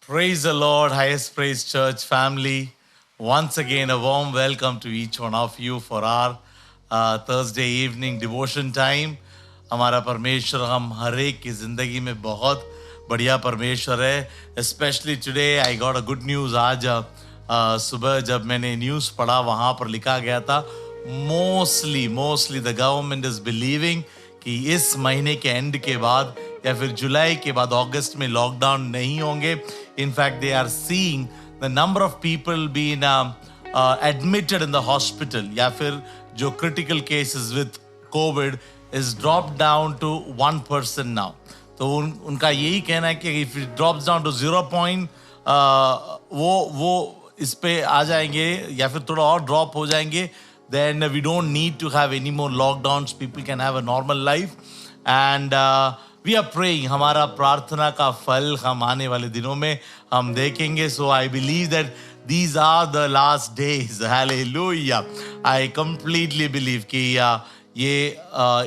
Praise the Lord, highest praise church family. Once again, a warm welcome to each one of you for our Thursday evening devotion time. हमारा परमेश्वर हम हर एक की जिंदगी में बहुत बढ़िया परमेश्वर है. Especially today, I got a good news. आज सुबह जब मैंने न्यूज़ पढ़ा वहाँ पर लिखा गया था mostly the government is believing कि इस महीने के एंड के बाद या फिर जुलाई के बाद अगस्त में लॉकडाउन नहीं होंगे. In fact, they are seeing the number of people being admitted in the hospital या फिर जो critical cases with COVID is dropped down to 1% now. तो उनका यही कहना है कि if it drops down to 0 point, वो इस पे आ जाएंगे या फिर थोड़ा और ड्रॉप हो जाएंगे. Then we don't need to have any more lockdowns. People can have a normal life. And we are praying. हमारा प्रार्थना का फल हम आने वाले दिनों में हम देखेंगे. So I believe that these are the last days. Hallelujah. I completely believe कि ये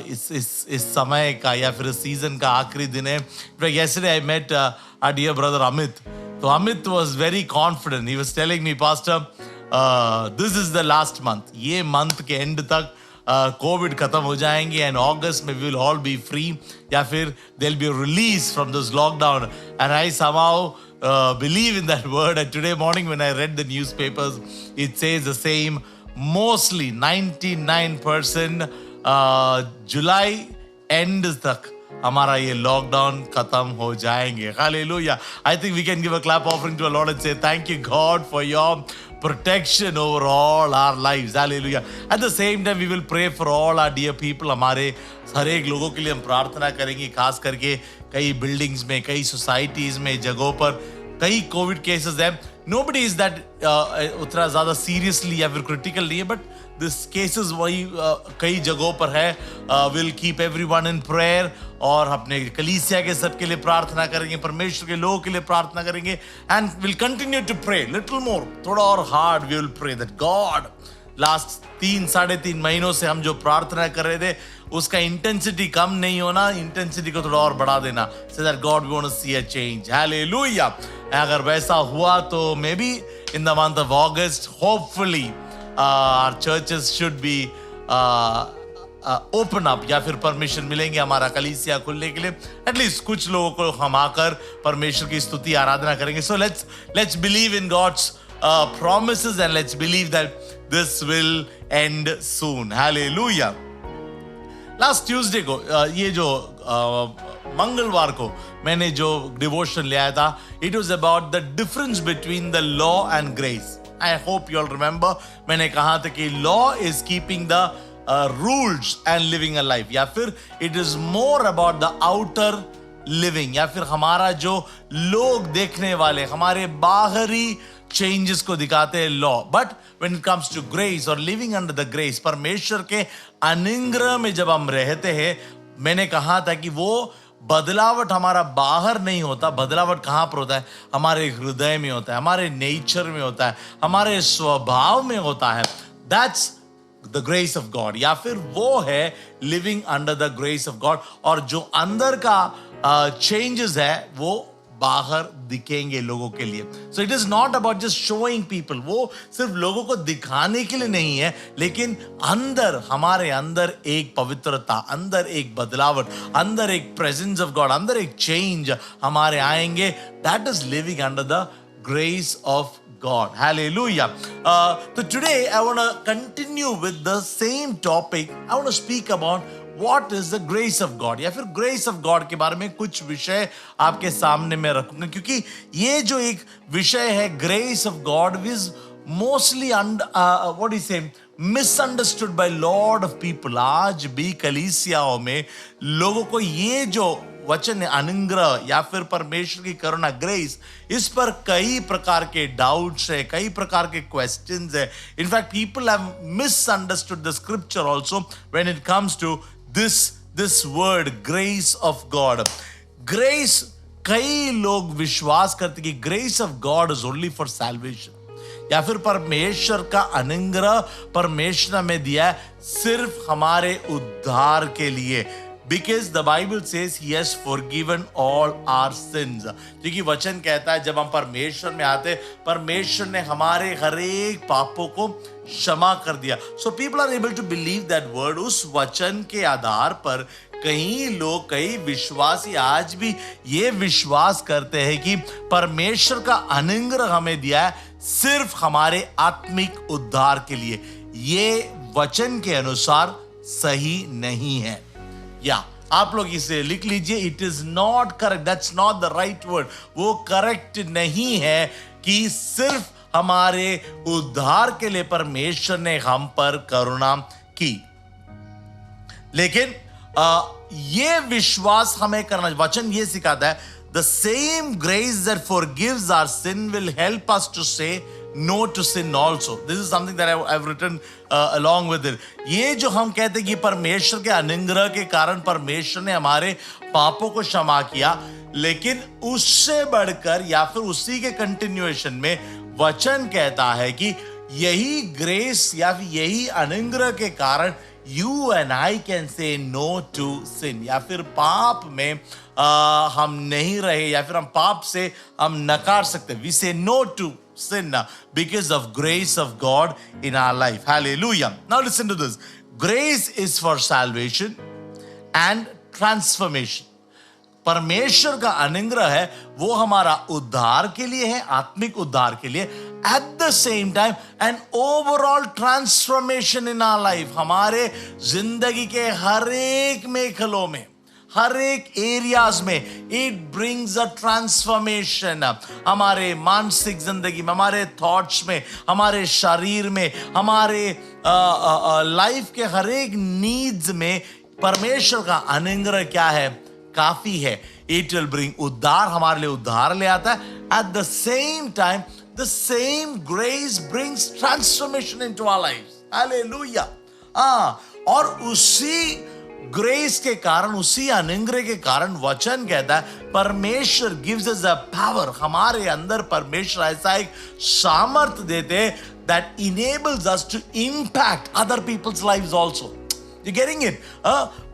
इस समय का या फिर इस सीजन का आखिरी दिन है. Yesterday I met our dear brother Amit. So Amit was very confident. He was telling me, Pastor, this is the last month. ये month के end तक कोविड खत्म हो जाएंगे and August में we will all be free या फिर there'll be a release from this lockdown. And I somehow believe in that word. And today morning when I read the newspapers, it says the same. Mostly 99% July and तक हमारा ये lockdown खत्म हो जाएंगे. Hallelujah. I think we can give a clap offering to our Lord and say thank you God for your protection over all our lives. Hallelujah. At the same time we will pray for all our dear people. हमारे हर एक लोगों के लिए हम प्रार्थना करेंगे, खास करके कई बिल्डिंग्स में, कई सोसाइटीज में, जगहों पर कई कोविड केसेस हैं. Nobody is that उतना ज़्यादा सीरियसली या फिर क्रिटिकल नहीं है, बट दिस केसेस वही कई जगहों पर है. Will keep everyone in prayer और अपने कलीसिया के सब के लिए प्रार्थना करेंगे, परमेश्वर के लोगों के लिए प्रार्थना करेंगे. And will continue to pray little more, थोड़ा और hard we will pray that God last 3-3.5 महीनों से हम जो प्रार्थना कर रहे थे उसका इंटेंसिटी कम नहीं होना, इंटेंसिटी को थोड़ा और बढ़ा देना. So that God we want to see a change. Hallelujah. अगर वैसा हुआ तो maybe in the month of August hopefully our churches should be open up या फिर परमिशन मिलेंगे हमारा कलीसिया खुलने के लिए. एटलीस्ट कुछ लोगों को हम आकर परमेश्वर की स्तुति आराधना करेंगे. So let's believe in God's promises and let's believe that this will end soon. Hallelujah. Last Tuesday को ये जो मंगलवार को मैंने जो डिवोशन ले आया था, it was about the difference between the law and grace. I hope you all remember. मैंने कहा था कि law is keeping the rules and living a life, या फिर it is more about the outer living, या फिर हमारा जो लोग देखने वाले हमारे बाहरी चेंजेस को दिखाते हैं law. But when it comes to grace और लिविंग अंडर द ग्रेस, परमेश्वर के अनुग्रह में जब हम रहते हैं, मैंने कहा था कि वो बदलावट हमारा बाहर नहीं होता. बदलावट कहाँ पर होता है? हमारे हृदय में होता है, हमारे नेचर में होता है, हमारे स्वभाव में होता है. That's the grace of God, या फिर वो है living under the grace of God. और जो अंदर का चेंजेस है वो बाहर दिखेंगे लोगों के लिए. So it is not about just showing people. वो सिर्फ लोगों को दिखाने के लिए नहीं है, लेकिन अंदर हमारे अंदर एक पवित्रता, अंदर एक बदलावट, अंदर एक प्रेजेंस ऑफ गॉड, अंदर एक चेंज हमारे आएंगे. That is living under the grace of God. Hallelujah. So today I want to continue with the same topic. I want to speak about what is the grace of God, या फिर grace of God के बारे में कुछ विषय आपके सामने मैं रखूंगा, क्योंकि ये जो एक विषय है grace of God is mostly what do you say, misunderstood by lot of people. आज भी कलीसियाओं में लोगों को ये जो वचन अनुग्रह या फिर परमेश्वर की करुणा, ग्रेस, इस पर कई प्रकार के डाउट्स है, कई प्रकार के क्वेश्चंस है. In fact people have misunderstood the scripture also when it comes to this word grace of God. Grace, कई लोग विश्वास करते कि grace of God is only for salvation, या फिर परमेश्वर का अनुग्रह परमेश्वर में दिया है सिर्फ हमारे उद्धार के लिए. because the Bible says he has forgiven all our sins. क्योंकि वचन कहता है जब हम परमेश्वर में आते, परमेश्वर ने हमारे हर एक पापों को क्षमा कर दिया. So people are able to believe that word. उस वचन के आधार पर कई लोग, कई विश्वासी आज भी ये विश्वास करते हैं कि परमेश्वर का अनुग्रह हमें दिया है सिर्फ हमारे आत्मिक उद्धार के लिए. ये वचन के अनुसार सही नहीं है. या आप लोग इसे लिख लीजिए, it is not correct, that's not the right word. वो करेक्ट नहीं है कि सिर्फ हमारे उद्धार के लिए परमेश्वर ने हम पर करुणा की. लेकिन ये विश्वास हमें करना, वचन ये सिखाता है, the same grace that forgives our sin will help us to say no to sin also. This is something that I have written along with it. ये जो हम कहते हैं कि परमेश्वर के अनुग्रह के कारण परमेश्वर ने हमारे पापों को क्षमा किया, लेकिन उससे बढ़कर या फिर उसी के कंटिन्यूएशन में वचन कहता है कि यही ग्रेस या फिर यही अनुग्रह के कारण you and I can say no to sin. या फिर पाप में हम नहीं रहे, या फिर हम पाप से हम नकार सकते. We say no to sin because of grace of God in our life. Hallelujah. Now listen to this. Grace is for salvation and transformation. परमेश्वर का अनुग्रह है, वो हमारा उद्धार के लिए है, आत्मिक उद्धार के लिए. At the same time an overall transformation in our life. हमारे जिंदगी के हर एक मेखलों में, हर एक एरियाज में इट ब्रिंग्स अ ट्रांसफॉर्मेशन. हमारे मानसिक जिंदगी में, हमारे थॉट्स में, हमारे शरीर में, हमारे लाइफ के हर एक नीड्स में परमेश्वर का अनुग्रह क्या है? काफी है. इट विल ब्रिंग उद्धार, हमारे लिए उद्धार ले आता है. At the same time the same grace brings transformation into our lives. Hallelujah. और उसी ग्रेस के कारण, उसी अनुग्रह के कारण वचन कहता है परमेश्वर गिव्स अस अ पावर. हमारे अंदर परमेश्वर ऐसा एक सामर्थ्य देते that enables us to impact other people's lives also. You getting it?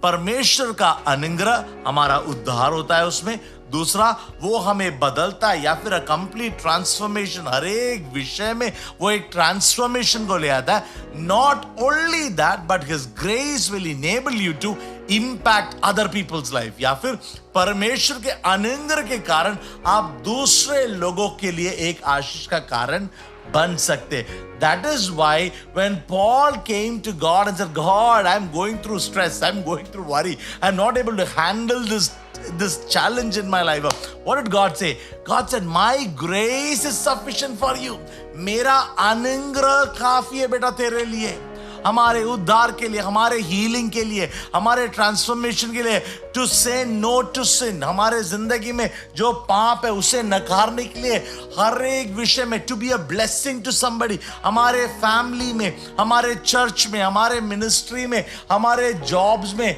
परमेश्वर का अनुग्रह, हमारा उद्धार होता है उसमें. दूसरा, वो हमें बदलता है या फिर कंप्लीट ट्रांसफॉर्मेशन, हर एक विषय में वो एक ट्रांसफॉर्मेशन को ले आता है. Not only that but his grace will enable you to impact other people's life. या फिर परमेश्वर के अनुग्रह के कारण आप दूसरे लोगों के लिए एक आशीष का कारण बन सकते. That is why when Paul came to God and said, God, I'm going through stress, I'm going through worry, I'm not able to handle this challenge in my life. What did God say? God said, my grace is sufficient for you. मेरा अनुग्रह काफी है बेटा तेरे लिए, हमारे उद्धार के लिए, हमारे हीलिंग के लिए, हमारे ट्रांसफॉर्मेशन के लिए. टू से नो टू सिन, हमारे जिंदगी में जो पाप है उसे नकारने के लिए, हर एक विषय में to be a blessing to somebody. हमारे फैमिली में, हमारे चर्च में, हमारे मिनिस्ट्री में, हमारे जॉब्स में.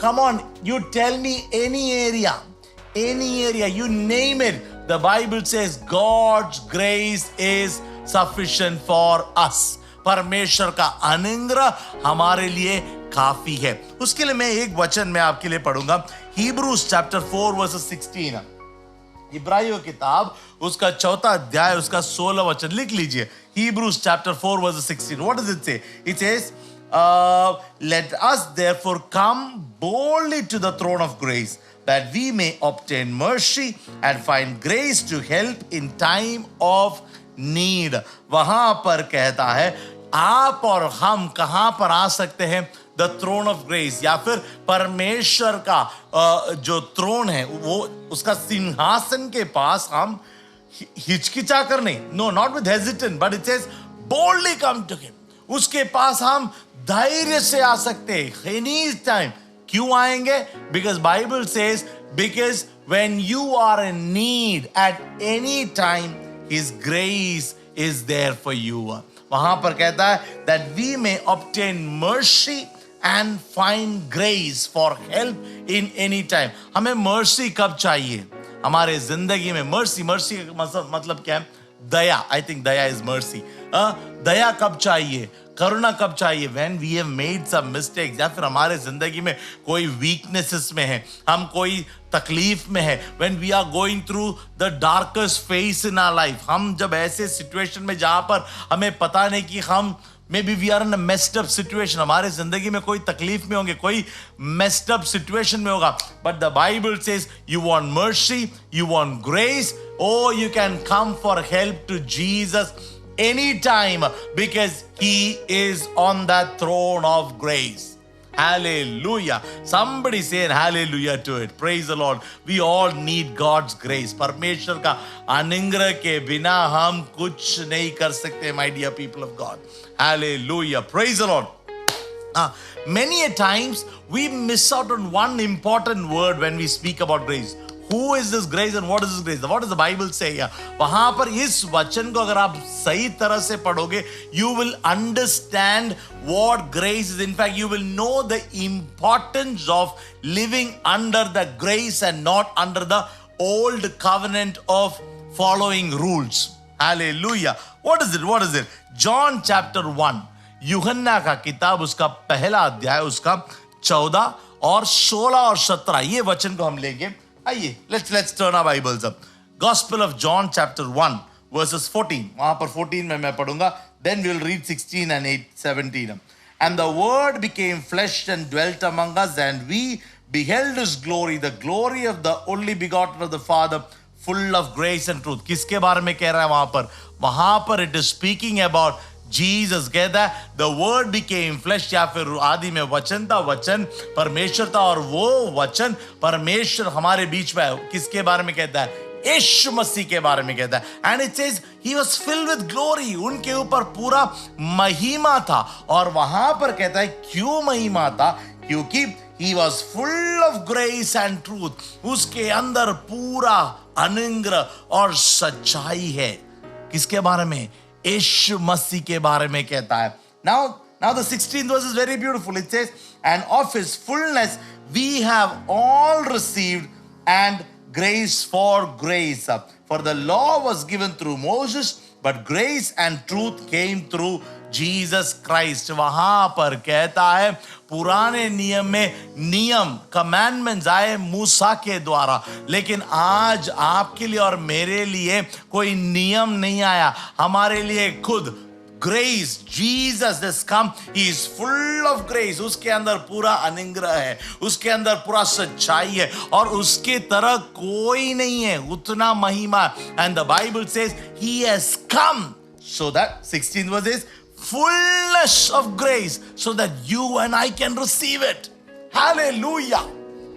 Come on, you tell me any area, you name it. The Bible says God's grace is sufficient for us. परमेश्वर का अनुग्रह हमारे लिए काफी है. उसके लिए मैं एक वचन में आपके लिए पढ़ूंगा. Hebrews chapter 4 verse 16. इब्रानियों किताब उसका 4 अध्याय उसका 16 वचन लिख लीजिए. Hebrews chapter 4 verse 16. What does it say? It says, let us therefore come boldly to the throne of grace, that we may obtain mercy and find grace to help in time of need. वहां पर कहता है आप और हम कहां पर आ सकते हैं? द थ्रोन ऑफ ग्रेस, या फिर परमेश्वर का जो थ्रोन है, वो उसका सिंहासन के पास हम हिचकिचा कर नहीं, no not with hesitant, but it says boldly come to him. उसके पास हम धैर्य से आ सकते हैं एनी टाइम. क्यों आएंगे? Because Bible says, because when you are in need at any time his grace is there for you. वहां पर कहता है that we may obtain mercy and find grace for help in any time. हमें mercy कब चाहिए? हमारे जिंदगी में mercy का मतलब क्या है? दया, आई थिंक दया इज मर्सी. दया कब चाहिए, करुणा कब चाहिए? When we have made some mistakes, या फिर हमारे जिंदगी में कोई वीकनेसेस में है, हम कोई तकलीफ में है, when we are going through the darkest phase in our life, हम जब ऐसे सिचुएशन में जहां पर हमें पता नहीं कि हम maybe we are in a messed up situation, हमारे जिंदगी में कोई तकलीफ में होंगे, कोई messed up situation में होगा, but the Bible says you want mercy, you want grace, oh you can come for help to Jesus anytime because he is on that throne of grace. Hallelujah. Somebody say hallelujah to it. Praise the Lord. We all need God's grace. परमेश्वर का अनुग्रह के बिना हम कुछ नहीं कर सकते, my dear people of God. Hallelujah. Praise the Lord. Many a times we miss out on one important word when we speak about grace. Who is this grace and what is this grace? What does the Bible say here? वहां पर इस वचन को अगर आप सही तरह से पढ़ोगे, you will understand what grace is. In fact, you will know the importance of living under the grace and not under the old covenant of following rules. Hallelujah. What is it? What is it? John chapter 1. यूहन्ना का किताब, उसका पहला अध्याय, उसका 14 और 16 और 17 ये वचन को हम लेंगे. आइए, let's turn our Bibles up. Gospel of John chapter 1 verses 14. वहां पर 14 में मैं पढ़ूंगा. Then we will read 16 and 17. And the word became flesh and dwelt among us, and we beheld his glory, the glory of the only begotten of the Father, full of grace and truth. किसके बारे में कह रहा है वहां पर? वहां पर it is speaking about Jesus. कहता है the word became flesh, या फिर आदि में वचन था, वचन परमेश्वर था, और वो वचन परमेश्वर हमारे बीच में है. किसके बारे में कहता है? यीशु मसीह के बारे में कहता है. And it says he was filled with glory, उनके ऊपर पूरा महिमा था. और वहां पर कहता है क्यों महिमा था? क्योंकि he was full of grace and truth. उसके अंदर पूरा अनुग्रह और सच्चाई है. किसके बारे में? यीशु मसीह के बारे में कहता है. Now the 16th verse is very beautiful. It says, and of his fullness we have all received, and grace for grace. For the law was given through Moses, but grace and truth came through Jesus Christ. वहां पर कहता है पुराने नियम में नियम, commandments आए मूसा के द्वारा, लेकिन आज आपके लिए और मेरे लिए कोई नियम नहीं आया. हमारे लिए खुद grace, Jesus has come. He is full of grace. उसके अंदर पूरा अनुग्रह है, उसके अंदर पूरा सच्चाई है, और उसके तरह कोई नहीं है उतना महिमा. And the Bible says he has come so that 16th verse is fullness of grace, so that you and I can receive it. Hallelujah.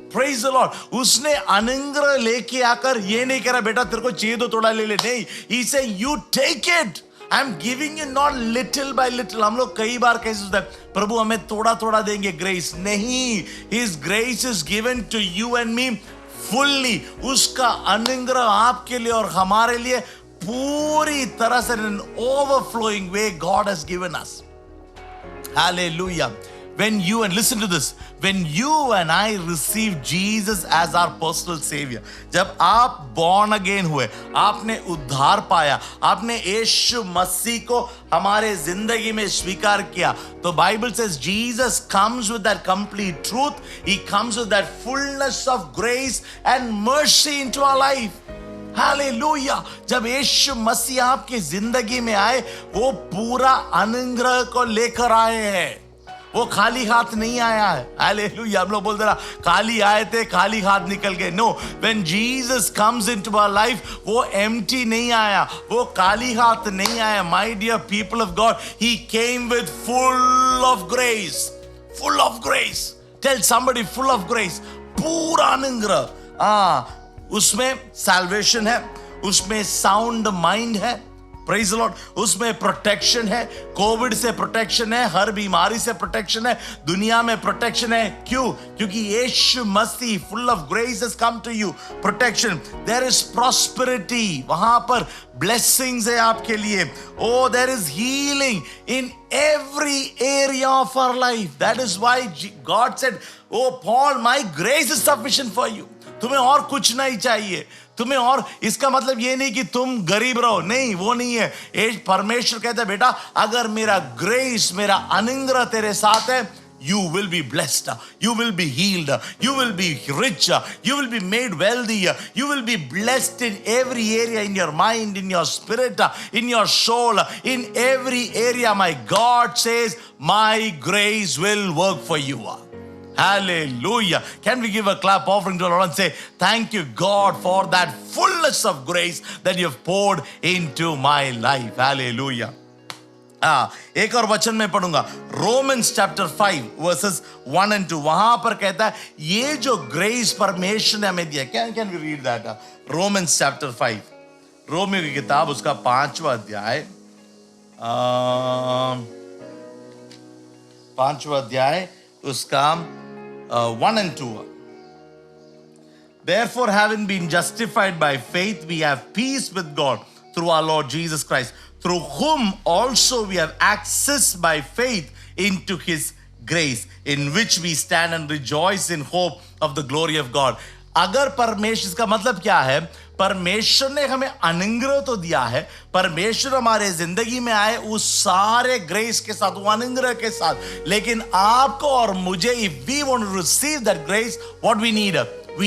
Praise the Lord. उसने अनुग्रह लेके आकर ये नहीं कह रहा बेटा तेरे को चाहिए तो थोड़ा ले ले. नहीं, he said you take it. I'm giving you not little by little. हम लोग कई बार कैसे सोचते हैं प्रभु हमें थोड़ा थोड़ा देंगे ग्रेस. नहीं, His grace is given to you and me fully. उसका अनुग्रह आपके लिए और हमारे लिए पूरी तरह से, in an overflowing way God has given us. Hallelujah. When you, and listen to this, when you and I receive Jesus as our personal savior, जब आप born again हुए, आपने उद्धार पाया, आपने यीशु मसीह को हमारे जिंदगी में स्वीकार किया, तो Bible says Jesus comes with that complete truth. He comes with that fullness of grace and mercy into our life. Hallelujah. जब यीशु मसीह आपकी जिंदगी में आए, वो पूरा अनुग्रह को लेकर आए हैं. वो खाली हाथ नहीं आया है. हालेलुया. हम लोग बोलते ना खाली आए थे खाली हाथ निकल गए. No, when Jesus comes into our life, वो एम्प्टी नहीं आया, वो खाली हाथ नहीं आया. My dear people of God, he came with full of grace. Full of grace. Tell somebody full of grace. पूरा अनुग्रह. उसमें सैल्वेशन है, उसमें साउंड माइंड है. Praise the Lord. उसमें प्रोटेक्शन है, कोविड से प्रोटेक्शन है, हर बीमारी से प्रोटेक्शन है, दुनिया में प्रोटेक्शन है. क्यों? क्योंकि Yeshu Masih full of grace has come to you. Protection. There is prosperity. वहां पर ब्लेसिंग्स है आपके लिए. Oh there is healing in every area of our life. That is why God said, oh Paul, my grace is sufficient for you. तुम्हें और कुछ नहीं चाहिए. तुम्हें, और इसका मतलब ये नहीं कि तुम गरीब रहो, नहीं, वो नहीं है। परमेश्वर कहता है बेटा, अगर मेरा ग्रेस, मेरा अनुग्रह तेरे साथ है, you will be blessed, you will be healed, you will be rich, you will be made wealthy, you will be blessed in every area, in your mind, in your spirit, in your soul, in every area. My God says, my grace will work for you. Hallelujah. Can we give a clap offering to the Lord and say, thank you God for that fullness of grace that you have poured into my life. Hallelujah. एक और वचन में पढ़ूंगा, Romans chapter 5 versus 1 and 2। वहां पर कहता है ये जो ग्रेस परमेश्वर ने हमें दिया, can we read that? Romans chapter 5, रोमियो की किताब, उसका 5वां अध्याय, 5वां अध्याय, उसका 1 and 2। Therefore, having been justified by faith, we have peace with God through our Lord Jesus Christ, through whom also we have access by faith into his grace, in which we stand and rejoice in hope of the glory of God. अगर परमेश्वर, इसका मतलब क्या है? परमेश्वर ने हमें अनुग्रह तो दिया है, परमेश्वर हमारे जिंदगी में आए उस सारे ग्रेस के साथ, वो अनुग्रह के साथ, लेकिन आपको और मुझे, if we want to receive that grace, what we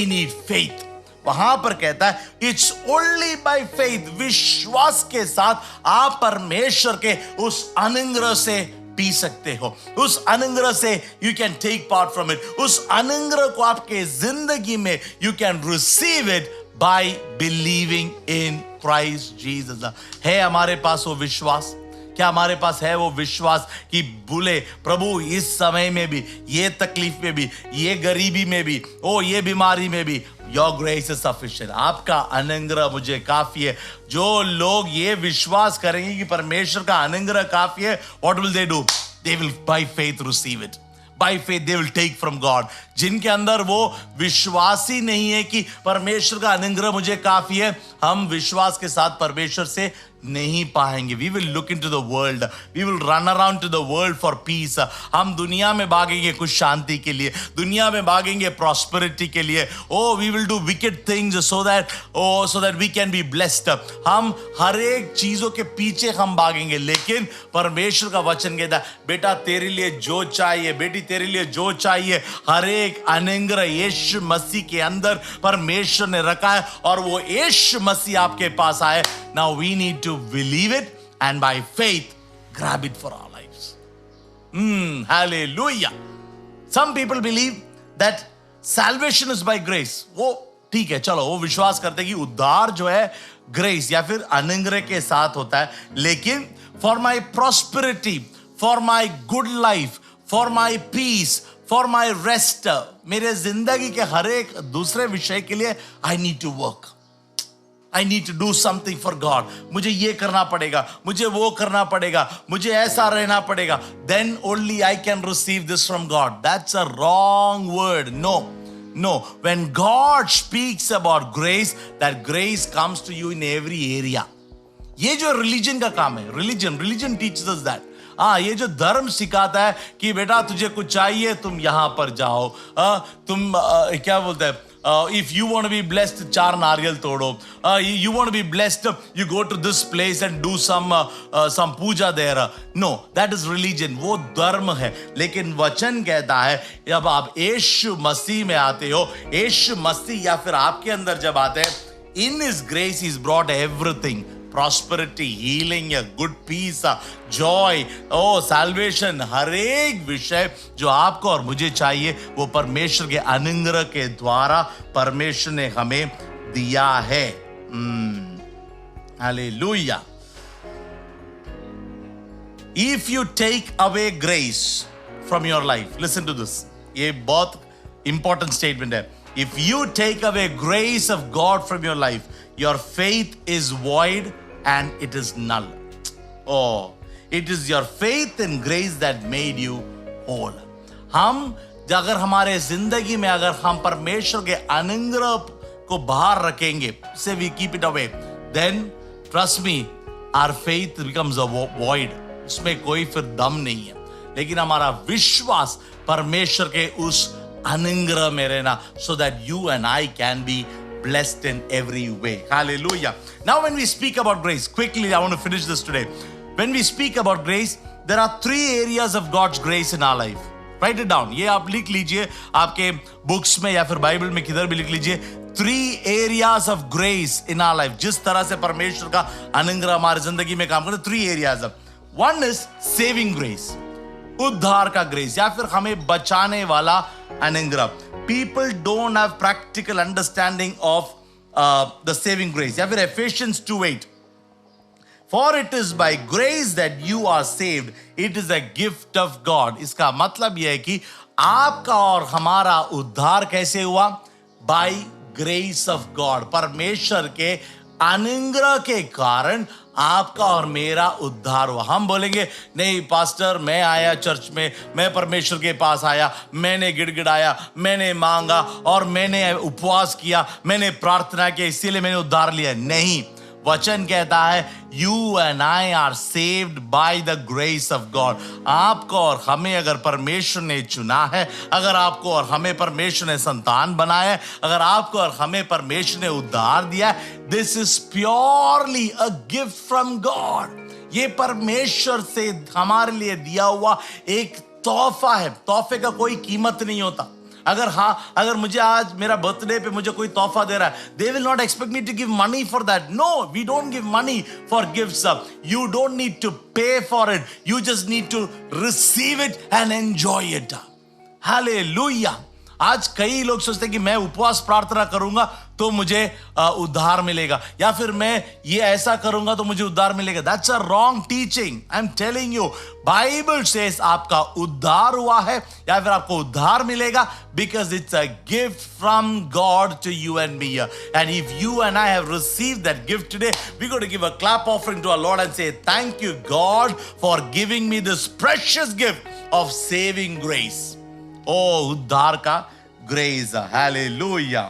need faith. वहां पर कहता है इट्स ओनली बाय फेथ, विश्वास के साथ आप परमेश्वर के उस अनुग्रह से पी सकते हो, उस अनुग्रह से you can take part from it, उस अनुग्रह को आपके जिंदगी में you can receive it by believing in Christ Jesus. है हमारे पास वो विश्वास? क्या हमारे पास है वो विश्वास कि बोले प्रभु इस समय में भी, ये तकलीफ में भी, ये गरीबी में भी, ओ ये बीमारी में भी, योर ग्रेस इज सफिशिएंट, आपका अनुग्रह मुझे काफी है। जो लोग ये विश्वास करेंगे कि परमेश्वर का अनुग्रह काफी है, what will they do? They will by faith receive it, by faith they will take from God. जिनके अंदर वो विश्वास ही नहीं है कि परमेश्वर का अनुग्रह मुझे काफी है, हम विश्वास के साथ परमेश्वर से नहीं पाएंगे। We will look into the world, we will run around to the world for peace. हम दुनिया में भागेंगे कुछ शांति के लिए, दुनिया में भागेंगे प्रॉस्पेरिटी के लिए। Oh we will do wicked things so that we can be blessed. हम हर एक चीजों के पीछे हम भागेंगे, लेकिन परमेश्वर का वचन कहता है बेटा तेरे लिए जो चाहिए, बेटी तेरे लिए जो चाहिए, हर एक अनुग्रह यीशु मसीह के अंदर परमेश्वर ने रखा है, और वो यीशु मसीह आपके पास आए। Now we need to believe it and by faith grab it for our lives. Hallelujah. Some people believe that salvation is by grace. वो ठीक है, चलो वो विश्वास करते हैं कि उद्धार जो है ग्रेस या फिर अनुग्रह के साथ होता है, लेकिन for my prosperity, for my good life, for my peace, for my rest, मेरे जिंदगी के हर एक दूसरे विषय के लिए I need to work. I need to do something for God. मुझे ये करना पड़ेगा, मुझे वो करना पड़ेगा, मुझे ऐसा रहना पड़ेगा. Then only I can receive this from God. That's a wrong word. No. When God speaks about grace, that grace comes to you in every area. ये जो religion का काम है, religion teaches us that. ये जो धर्म सिखाता है कि बेटा तुझे कुछ चाहिए तुम यहां पर जाओ, तुम क्या बोलते हैं, if you want to be blessed 4 नारियल तोड़ो, you want to be blessed, you go to this place and do some Puja there. No, that is religion, वो धर्म है। लेकिन वचन कहता है जब आप यीशु मसीह में आते हो, यीशु मसीह या फिर आपके अंदर जब आते हैं, in his grace he's brought everything, prosperity, healing, good peace, joy, salvation, हर एक विषय जो आपको और मुझे चाहिए वो परमेश्वर के अनुग्रह के द्वारा परमेश्वर ने हमें दिया है। Hallelujah. If you take away grace from your life, listen to this, ये बहुत important statement है। If you take away grace of God from your life, your faith is void and it is null. Oh, it is your faith and grace that made you whole. हम अगर हमारे जिंदगी में अगर हम परमेश्वर के अनुग्रह को बाहर रखेंगे, से we keep it away, then trust me, our faith becomes a void. उसमें कोई फिर दम नहीं है। लेकिन हमारा विश्वास परमेश्वर के उस अनुग्रह में रहना, so that you and I can be blessed in every way. Hallelujah. Now when we speak about grace, quickly I want to finish this today. When we speak about grace, there are 3 areas of God's grace in our life. Write it down. ये आप लिख लीजिए आपके books में या फिर Bible में किधर भी लिख लीजिए. 3 areas of grace in our life. जिस तरह से परमेश्वर का अनुग्रह हमारी जिंदगी में काम करता है, 3 areas of. One is saving grace. उद्धार का ग्रेस या फिर हमें बचाने वाला अनुग्रह. People don't have practical understanding of the saving grace. या फिर Ephesians 2:8. For it is by grace that you are saved. It is a gift of God. इसका मतलब यह है कि आपका और हमारा उद्धार कैसे हुआ? By grace of God. परमेश्वर के अनुग्रह के कारण आपका और मेरा उद्धार हुआ. हम बोलेंगे नहीं पास्टर, मैं आया चर्च में, मैं परमेश्वर के पास आया, मैंने गिड़गिड़ाया, मैंने मांगा और मैंने उपवास किया, मैंने प्रार्थना की, इसीलिए मैंने उद्धार लिया. नहीं, वचन कहता है you and I R saved by the grace of God. आपको और हमें अगर परमेश्वर ने चुना है, अगर आपको और हमें परमेश्वर ने संतान बनाया है, अगर आपको और हमें परमेश्वर ने उद्धार दिया है, this is purely a gift from God. ये परमेश्वर से हमारे लिए दिया हुआ एक तोहफा है. तोहफे का कोई कीमत नहीं होता. अगर मुझे आज मेरा बर्थडे पे मुझे कोई तोहफा दे रहा है, they will not expect me to give money for that. No, we don't give money for gifts. You don't need to pay for it. You just need to receive it and enjoy it. Hallelujah. आज कई लोग सोचते हैं कि मैं उपवास प्रार्थना करूंगा तो मुझे उद्धार मिलेगा, या फिर मैं ये ऐसा करूंगा तो मुझे उद्धार मिलेगा. That's a wrong teaching. I am telling you, Bible says आपका उद्धार हुआ है या फिर आपको उद्धार मिलेगा because it's a gift from God to you and me. And if you and I have received that gift today, we're going to give a clap offering to our Lord and say, thank you God for giving me this precious gift of saving grace. Oh, उद्धार का grace. Hallelujah.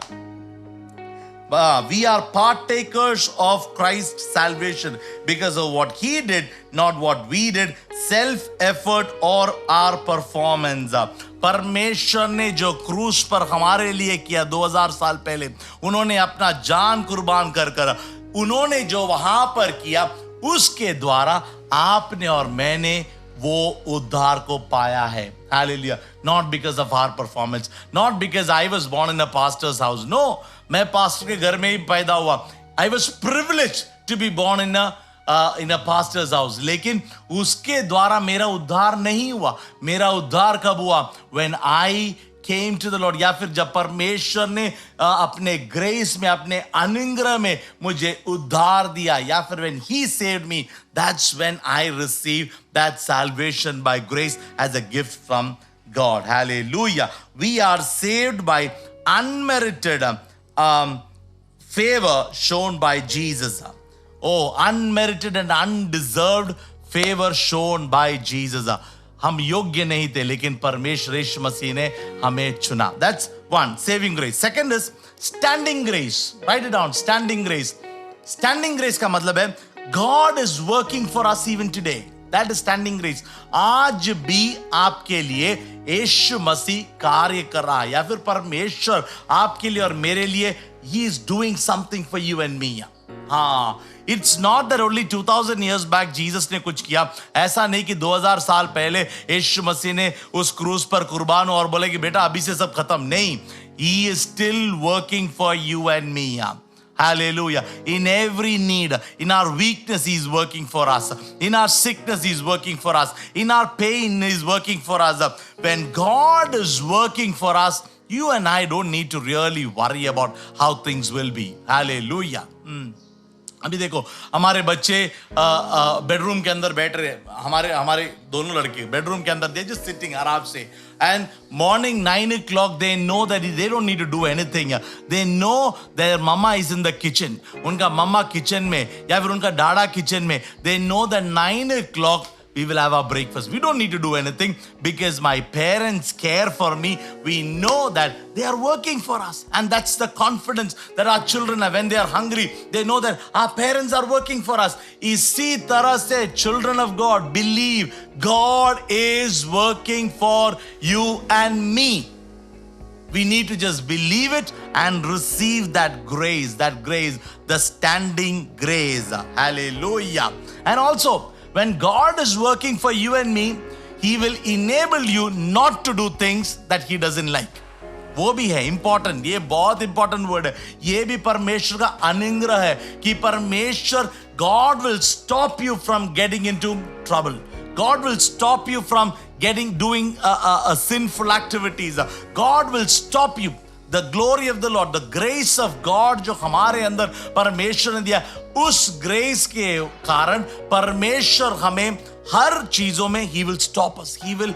We are partakers of Christ's salvation because of what he did, not what we did, self-effort or our performance. परमेश्वर ने जो क्रूस पर हमारे लिए किया 2000 साल पहले, उन्होंने अपना जान कुर्बान कर उन्होंने जो वहां पर किया, उसके द्वारा आपने और मैंने वो उद्धार को पाया है. Hallelujah. Not because of our performance, not because I was born in a pastor's house. No, मैं पास्टर के घर में ही पैदा हुआ. I was privileged to be born in a pastor's house. लेकिन उसके द्वारा मेरा उद्धार नहीं हुआ. मेरा उद्धार कब हुआ? When I came to the Lord. या फिर जब परमेश्वर ने अपने ग्रेस में, अपने अनुग्रह में मुझे उद्धार दिया, या फिर when he saved me, that's when I received that salvation by grace as a gift from God. Hallelujah. We are saved by unmerited favor shown by Jesus. Oh, unmerited and undeserved favor shown by Jesus. हम योग्य नहीं थे, लेकिन परमेश्वर यीशु मसीह ने हमें चुना. That's one, saving grace. Second is standing grace. Write it down, standing grace. Standing grace का मतलब है God is working for us even today. That is standing grace. आज भी आपके लिए यीशु मसीह कार्य कर रहा है, या फिर परमेश्वर आपके लिए और मेरे लिए He is doing something for you and me. हाँ, it's not that only 2000 years back Jesus ने कुछ किया. ऐसा नहीं कि 2000 साल पहले यीशु मसीह ने उस क्रूस पर कुर्बान हो और बोले कि बेटा अभी से सब खत्म. नहीं, He is still working for you and me. Hallelujah. In every need, in our weakness, He is working for us. In our sickness, He is working for us. In our pain, He is working for us. When God is working for us, you and I don't need to really worry about how things will be. Hallelujah. अभी देखो, हमारे बच्चे bedroom के अंदर बैठ रहे, हमारे दोनों लड़के बेडरूम के अंदर, दे जस्ट सिटिंग आराम से, and morning 9 o'clock they know that they don't need to do anything. They know their mamma is in the kitchen. उनका मम्मा किचन में या फिर उनका डाड़ा किचन में. दे know that 9 o'clock we will have our breakfast. We don't need to do anything because my parents care for me. We know that they are working for us, and that's the confidence that our children have. When they are hungry, they know that our parents are working for us. इसी तरह से children of God believe God is working for you and me. We need to just believe it and receive that grace, the standing grace. Hallelujah. And also, when God is working for you and me, He will enable you not to do things that He doesn't like. वो भी है important, ये बहुत important word है. ये भी परमेश्वर का अनुग्रह है कि परमेश्वर, God will stop you from getting into trouble. God will stop you from doing sinful activities. God will stop you. The glory of the Lord, the grace of God जो हमारे अंदर परमेश्वर ने दिया, उस grace के कारण परमेश्वर हमें हर चीजों में He will stop us. He will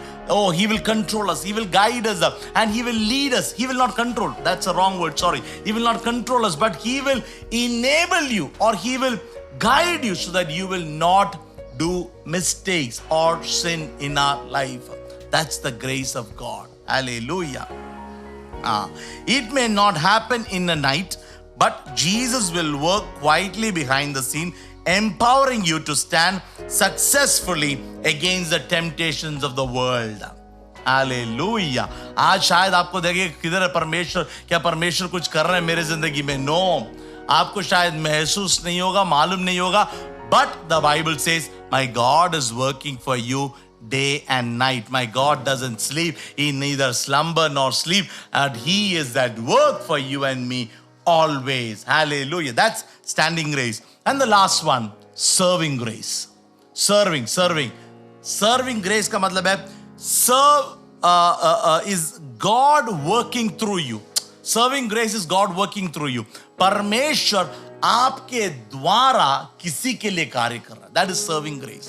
control us. He will guide us up, and He will lead us. He will not control. That's a wrong word. Sorry. He will not control us, but He will enable you, or He will guide you so that you will not do mistakes or sin in our life. That's the grace of God. Hallelujah. It may not happen in a night, but Jesus will work quietly behind the scene, empowering you to stand successfully against the temptations of the world. Hallelujah. आज शायद आपको देखे किधर है परमेश्वर, क्या परमेश्वर कुछ कर रहे हैं मेरे जिंदगी में? नो, आपको शायद महसूस नहीं होगा, मालूम नहीं होगा, but the Bible says my God is working for you day and night. My God doesn't sleep. He neither slumber nor sleep, and He is at work for you and me always. Hallelujah. That's standing grace. And the last one, serving grace. Serving grace का मतलब है serve is God working through you. Serving grace is God working through you. परमेश्वर आपके द्वारा किसी के लिए कार्य कर रहा है. That is serving grace.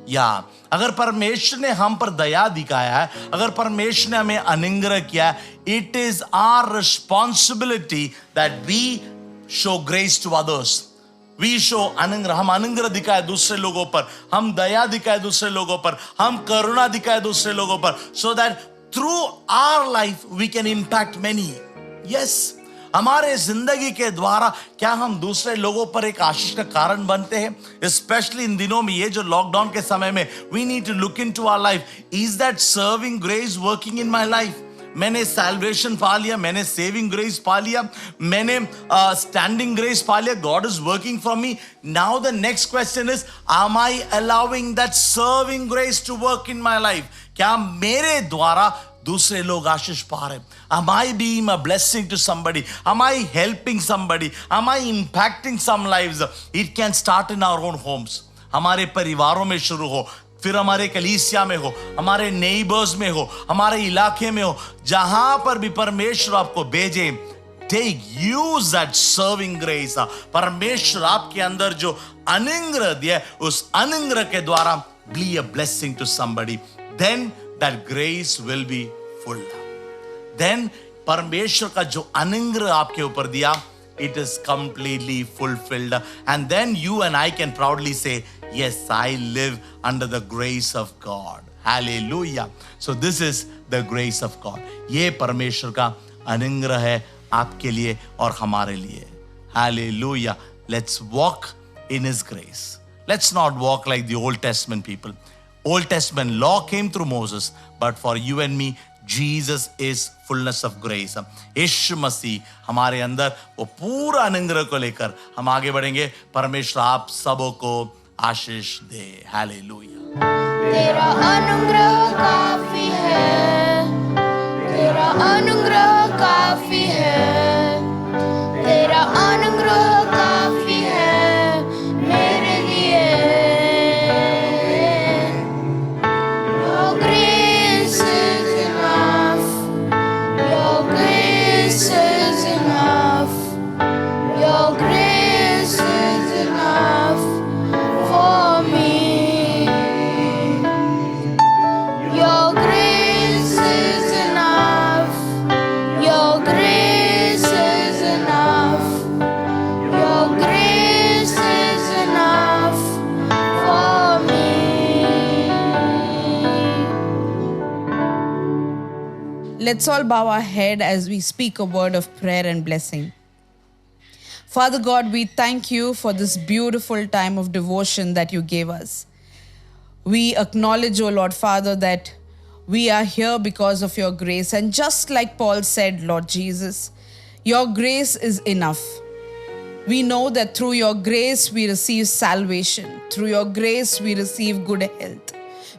या अगर परमेश्वर ने हम पर दया दिखाया है, अगर परमेश्वर ने हमें अनुग्रह किया है, it is our responsibility that we show grace to others. We show अनुग्रह, हम अनुग्रह दिखाए दूसरे लोगों पर, हम दया दिखाए दूसरे लोगों पर, हम करुणा दिखाए दूसरे लोगों पर, so that through our life we can impact many. Yes, हमारे जिंदगी के द्वारा क्या हम दूसरे लोगों पर एक आशीष का कारण बनते हैं? स्पेशली इन दिनों में, ये जो लॉकडाउन के समय में, we need to look into our life. Is that serving grace working in my life? मैंने सैल्वेशन पा लिया, मैंने सेविंग ग्रेस पा लिया, मैंने स्टैंडिंग ग्रेस पा लिया. God is working for me. Now the next question is, am I allowing that serving grace to work in my life? क्या मेरे द्वारा दूसरे लोग आशीष पा रहे? Am I being a blessing to somebody? Am I helping somebody? Am I impacting some lives? It can start in our own homes. हमारे परिवारों में शुरू हो, फिर हमारे कलीसिया में हो, हमारे नेबर्स में हो, हमारे इलाके में हो, जहां पर भी परमेश्वर आपको भेजे, use that serving grace. परमेश्वर आपके अंदर जो अनुग्रह दिया, उस अनुग्रह के द्वारा be a blessing to somebody. Then that grace will be full. Then परमेश्वर का जो अनुग्रह आपके ऊपर दिया, it is completely fulfilled, and then you and I can proudly say, yes, I live under the grace of God. Hallelujah. So this is the grace of God. ये परमेश्वर का अनुग्रह है आपके लिए और हमारे लिए. Hallelujah. Let's walk in His grace. Let's not walk like the Old Testament people. Old Testament law came through Moses, but for you and me, Jesus is fullness of grace. यीशु मसीह हमारे अंदर वो पूरा अनुग्रह को लेकर हम आगे बढ़ेंगे. परमेश्वर आप सबों को आशीष दे. हालेलुया. तेरा अनुग्रह काफी है, तेरा अनुग्रह काफी है, तेरा अनुग्रह काफी है मेरे लिए. Your grace is enough, your grace is enough, your grace is enough for me. Your grace is enough, your grace is enough, your grace is enough for me. Let's all bow our head as we speak a word of prayer and blessing. Father God, we thank you for this beautiful time of devotion that you gave us. We acknowledge, O Lord Father, that we are here because of your grace. And just like Paul said, Lord Jesus, your grace is enough. We know that through your grace we receive salvation. Through your grace we receive good health.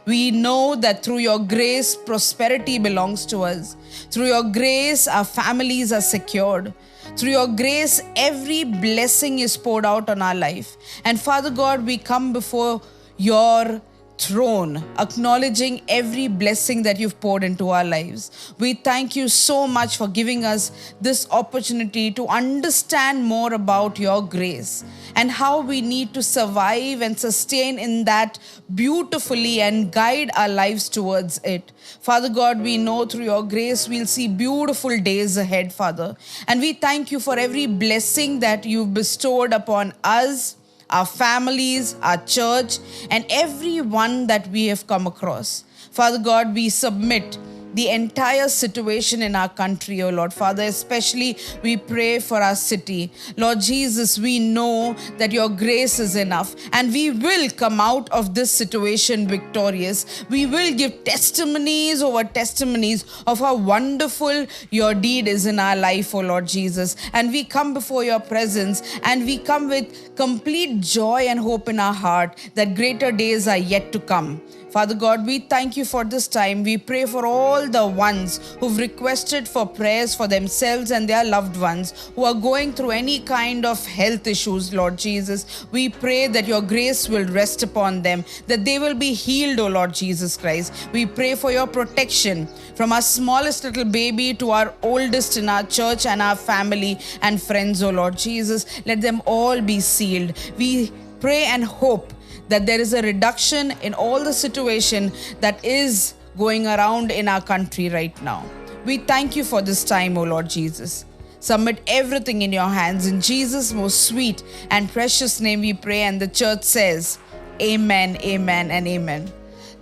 We know that through your grace prosperity belongs to us. Through your grace our families are secured. Through your grace every blessing is poured out on our life. And Father God, we come before your throne, acknowledging every blessing that you've poured into our lives. We thank you so much for giving us this opportunity to understand more about your grace and how we need to survive and sustain in that beautifully and guide our lives towards it. Father God, we know through your grace we'll see beautiful days ahead, Father. And we thank you for every blessing that you've bestowed upon us, our families, our church, and everyone that we have come across. Father God, we submit the entire situation in our country, oh Lord. Father, especially we pray for our city. Lord Jesus, we know that your grace is enough and we will come out of this situation victorious. We will give testimonies over testimonies of how wonderful your deed is in our life, oh Lord Jesus. And we come before your presence and we come with complete joy and hope in our heart that greater days are yet to come. Father God, we thank you for this time. We pray for all the ones who've requested for prayers for themselves and their loved ones who are going through any kind of health issues, Lord Jesus. We pray that your grace will rest upon them, that they will be healed, O Lord Jesus Christ. We pray for your protection from our smallest little baby to our oldest in our church and our family and friends, O Lord Jesus. Let them all be sealed. We pray and hope that there is a reduction in all the situation that is going around in our country right now. We thank you for this time, O Lord Jesus. Submit everything in your hands. In Jesus' most sweet and precious name we pray, and the church says, Amen, amen, and amen.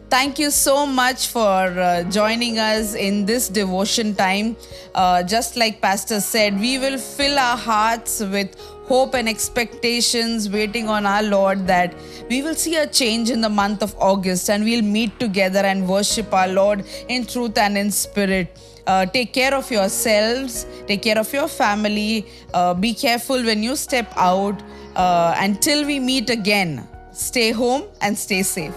Thank you so much for joining us in this devotion time. Just like Pastor said, we will fill our hearts with hope and expectations, waiting on our Lord that we will see a change in the month of August and we'll meet together and worship our Lord in truth and in spirit. Take care of yourselves, take care of your family, be careful when you step out. Until we meet again, stay home and stay safe.